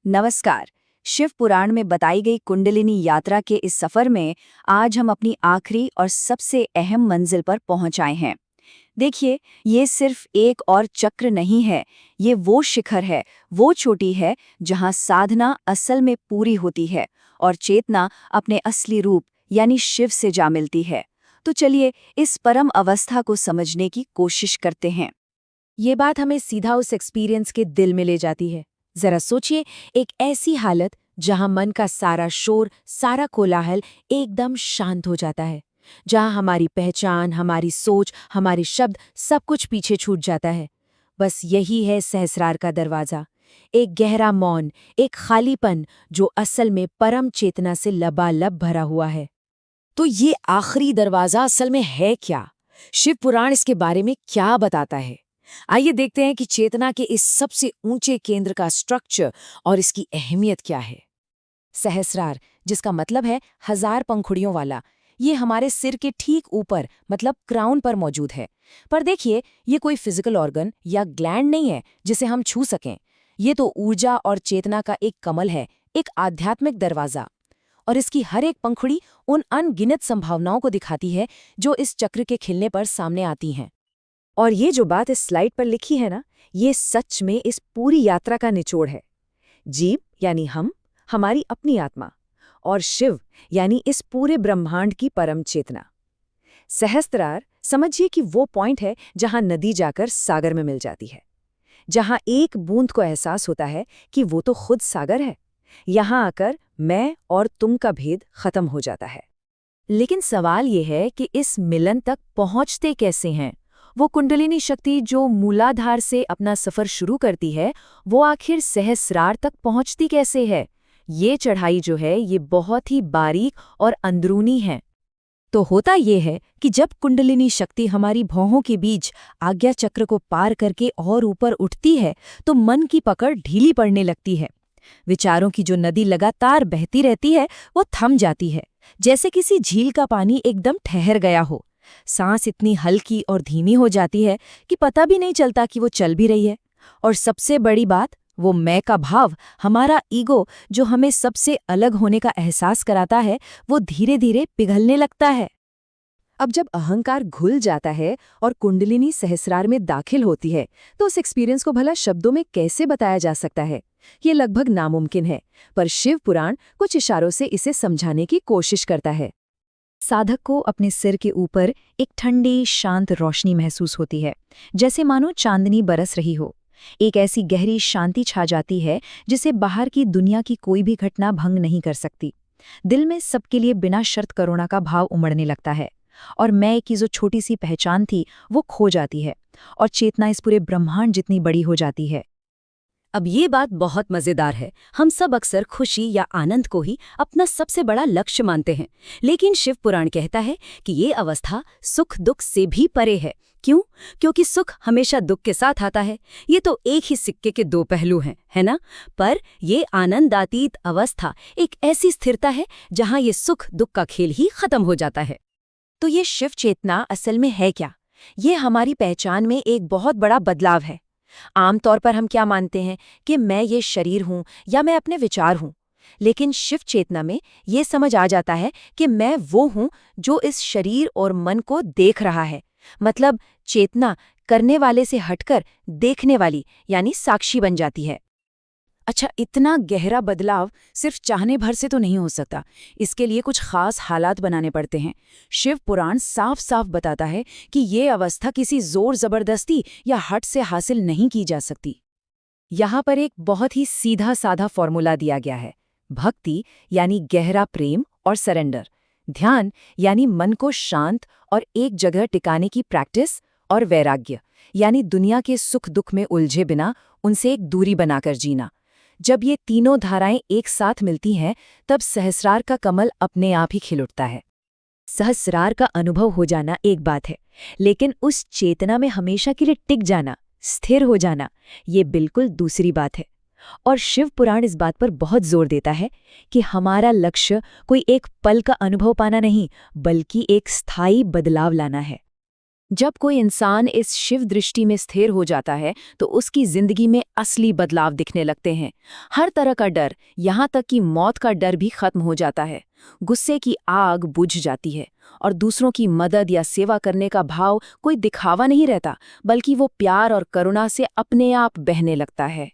नमस्कार। शिव पुराण में बताई गई कुंडलिनी यात्रा के इस सफर में आज हम अपनी आखिरी और सबसे अहम मंजिल पर पहुंच आए हैं। देखिए, ये सिर्फ एक और चक्र नहीं है, ये वो शिखर है, वो चोटी है जहां साधना असल में पूरी होती है और चेतना अपने असली रूप यानी शिव से जा मिलती है। तो चलिए इस परम अवस्था को समझने की कोशिश करते हैं। ये बात हमें सीधा उस एक्सपीरियंस के दिल में ले जाती है। जरा सोचिए, एक ऐसी हालत जहां मन का सारा शोर, सारा कोलाहल एकदम शांत हो जाता है, जहां हमारी पहचान, हमारी सोच, हमारे शब्द सब कुछ पीछे छूट जाता है। बस यही है सहस्रार का दरवाजा, एक गहरा मौन, एक खालीपन जो असल में परम चेतना से लबालब भरा हुआ है। तो ये आखिरी दरवाजा असल में है क्या? शिव पुराण इसके बारे में क्या बताता है? आइए देखते हैं कि चेतना के इस सबसे ऊंचे केंद्र का स्ट्रक्चर और इसकी अहमियत क्या है। सहस्रार, जिसका मतलब है 1000 पंखुड़ियों वाला, ये हमारे सिर के ठीक ऊपर मतलब क्राउन पर मौजूद है। पर देखिए, ये कोई फिजिकल ऑर्गन या ग्लैंड नहीं है जिसे हम छू सकें। ये तो ऊर्जा और चेतना का एक कमल है, एक आध्यात्मिक दरवाजा। और इसकी हर एक पंखुड़ी उन अनगिनत संभावनाओं को दिखाती है जो इस चक्र के खिलने पर सामने आती हैं। और ये जो बात इस स्लाइड पर लिखी है ना, ये सच में इस पूरी यात्रा का निचोड़ है। जीव यानी हम, हमारी अपनी आत्मा, और शिव यानी इस पूरे ब्रह्मांड की परम चेतना। सहस्त्रार समझिए कि वो पॉइंट है जहां नदी जाकर सागर में मिल जाती है, जहां एक बूंद को एहसास होता है कि वो तो खुद सागर है। यहां आकर मैं और तुम का भेद खत्म हो जाता है। लेकिन सवाल ये है कि इस मिलन तक पहुंचते कैसे हैं? वो कुंडलिनी शक्ति जो मूलाधार से अपना सफर शुरू करती है, वो आखिर सहस्रार तक पहुंचती कैसे है? ये चढ़ाई जो है, ये बहुत ही बारीक और अंदरूनी है। तो होता ये है कि जब कुंडलिनी शक्ति हमारी भौहों के बीच आज्ञा चक्र को पार करके और ऊपर उठती है, तो मन की पकड़ ढीली पड़ने लगती है। विचारों की जो नदी लगातार बहती रहती है, वो थम जाती है, जैसे किसी झील का पानी एकदम ठहर गया हो। सांस इतनी हल्की और धीमी हो जाती है कि पता भी नहीं चलता कि वो चल भी रही है। और सबसे बड़ी बात, वो मैं का भाव, हमारा ईगो जो हमें सबसे अलग होने का एहसास कराता है, वो धीरे धीरे पिघलने लगता है। अब जब अहंकार घुल जाता है और कुंडलिनी सहस्रार में दाखिल होती है, तो उस एक्सपीरियंस को भला शब्दों में कैसे बताया जा सकता है? ये लगभग नामुमकिन है, पर शिव पुराण कुछ इशारों से इसे समझाने की कोशिश करता है। साधक को अपने सिर के ऊपर एक ठंडी शांत रोशनी महसूस होती है, जैसे मानो चांदनी बरस रही हो। एक ऐसी गहरी शांति छा जाती है जिसे बाहर की दुनिया की कोई भी घटना भंग नहीं कर सकती। दिल में सबके लिए बिना शर्त करुणा का भाव उमड़ने लगता है, और मैं की जो छोटी सी पहचान थी वो खो जाती है, और चेतना इस पूरे ब्रह्मांड जितनी बड़ी हो जाती है। अब ये बात बहुत मजेदार है। हम सब अक्सर खुशी या आनंद को ही अपना सबसे बड़ा लक्ष्य मानते हैं, लेकिन शिव पुराण कहता है कि ये अवस्था सुख दुख से भी परे है। क्यों? क्योंकि सुख हमेशा दुख के साथ आता है। ये तो एक ही सिक्के के दो पहलू हैं, है ना? पर ये आनंदातीत अवस्था एक ऐसी स्थिरता है जहां ये सुख दुख का खेल ही खत्म हो जाता है। तो ये शिव चेतना असल में है क्या? ये हमारी पहचान में एक बहुत बड़ा बदलाव है। आमतौर पर हम क्या मानते हैं कि मैं ये शरीर हूं या मैं अपने विचार हूं, लेकिन शिव चेतना में ये समझ आ जाता है कि मैं वो हूं जो इस शरीर और मन को देख रहा है। मतलब चेतना करने वाले से हटकर देखने वाली यानी साक्षी बन जाती है। अच्छा, इतना गहरा बदलाव सिर्फ चाहने भर से तो नहीं हो सकता। इसके लिए कुछ खास हालात बनाने पड़ते हैं। शिव पुराण साफ साफ बताता है कि ये अवस्था किसी जोर जबरदस्ती या हट से हासिल नहीं की जा सकती। यहाँ पर एक बहुत ही सीधा साधा फॉर्मूला दिया गया है। भक्ति यानी गहरा प्रेम और सरेंडर, ध्यान यानी मन को शांत और एक जगह टिकाने की प्रैक्टिस, और वैराग्य यानी दुनिया के सुख दुख में उलझे बिना उनसे एक दूरी बनाकर जीना। जब ये तीनों धाराएं एक साथ मिलती हैं, तब सहस्रार का कमल अपने आप ही खिल उठता है। सहस्रार का अनुभव हो जाना एक बात है, लेकिन उस चेतना में हमेशा के लिए टिक जाना, स्थिर हो जाना, ये बिल्कुल दूसरी बात है। और शिव पुराण इस बात पर बहुत जोर देता है कि हमारा लक्ष्य कोई एक पल का अनुभव पाना नहीं, बल्कि एक स्थायी बदलाव लाना है। जब कोई इंसान इस शिव दृष्टि में स्थिर हो जाता है तो उसकी जिंदगी में असली बदलाव दिखने लगते हैं। हर तरह का डर, यहाँ तक कि मौत का डर भी खत्म हो जाता है। गुस्से की आग बुझ जाती है और दूसरों की मदद या सेवा करने का भाव कोई दिखावा नहीं रहता, बल्कि वो प्यार और करुणा से अपने आप बहने लगता है।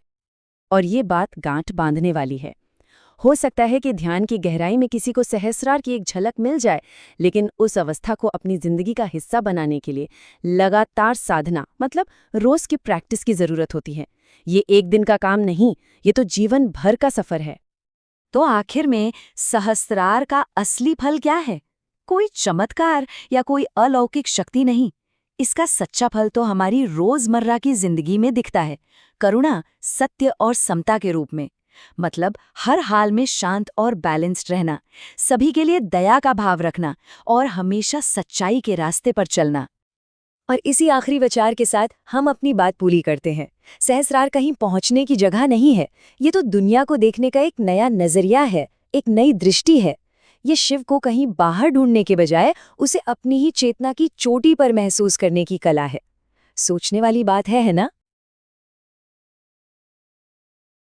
और ये बात गांठ बांधने वाली है। हो सकता है कि ध्यान की गहराई में किसी को सहस्रार की एक झलक मिल जाए, लेकिन उस अवस्था को अपनी जिंदगी का हिस्सा बनाने के लिए लगातार साधना, मतलब रोज की प्रैक्टिस की जरूरत होती है। ये एक दिन का काम नहीं, ये तो जीवन भर का सफर है। तो आखिर में सहस्रार का असली फल क्या है? कोई चमत्कार या कोई अलौकिक शक्ति नहीं। इसका सच्चा फल तो हमारी रोजमर्रा की जिंदगी में दिखता है, करुणा, सत्य और समता के रूप में। मतलब हर हाल में शांत और बैलेंस्ड रहना, सभी के लिए दया का भाव रखना और हमेशा सच्चाई के रास्ते पर चलना। और इसी आखिरी विचार के साथ हम अपनी बात पूरी करते हैं। सहस्रार कहीं पहुंचने की जगह नहीं है, ये तो दुनिया को देखने का एक नया नजरिया है, एक नई दृष्टि है। ये शिव को कहीं बाहर ढूंढने के बजाय उसे अपनी ही चेतना की चोटी पर महसूस करने की कला है। सोचने वाली बात है ना?